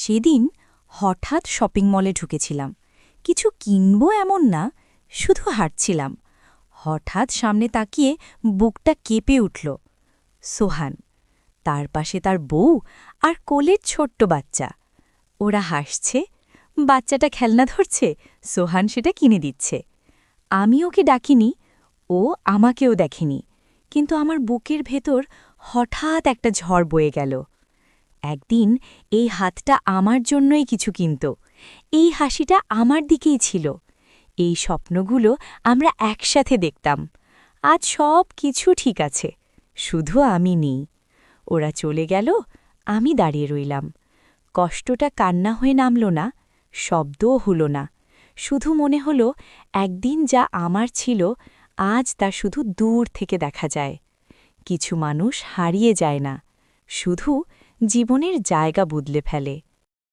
সেদিন হঠাৎ শপিং মলে ঢুকেছিলাম। কিছু কিনব এমন না, শুধু হাঁটছিলাম। হঠাৎ সামনে তাকিয়ে বুকটা কেঁপে উঠল। সোহান, তার পাশে তার বউ আর কোলের ছোট্ট বাচ্চা। ওরা হাসছে, বাচ্চাটা খেলনা ধরছে, সোহান সেটা কিনে দিচ্ছে। আমি ওকে ডাকিনি, ও আমাকেও দেখেনি, কিন্তু আমার বুকের ভেতর হঠাৎ একটা ঝড় বয়ে গেল। একদিন এই হাতটা আমার জন্যই কিছু কিনত, এই হাসিটা আমার দিকেই ছিল, এই স্বপ্নগুলো আমরা একসাথে দেখতাম। আজ সব কিছু ঠিক আছে, শুধু আমি নেই। ওরা চলে গেল, আমি দাঁড়িয়ে রইলাম। কষ্টটা কান্না হয়ে নামল না, শব্দও হল না, শুধু মনে হল একদিন যা আমার ছিল আজ তা শুধু দূর থেকে দেখা যায়। কিছু মানুষ হারিয়ে যায় না, শুধু জীবনের জায়গা বদলে ফেলে।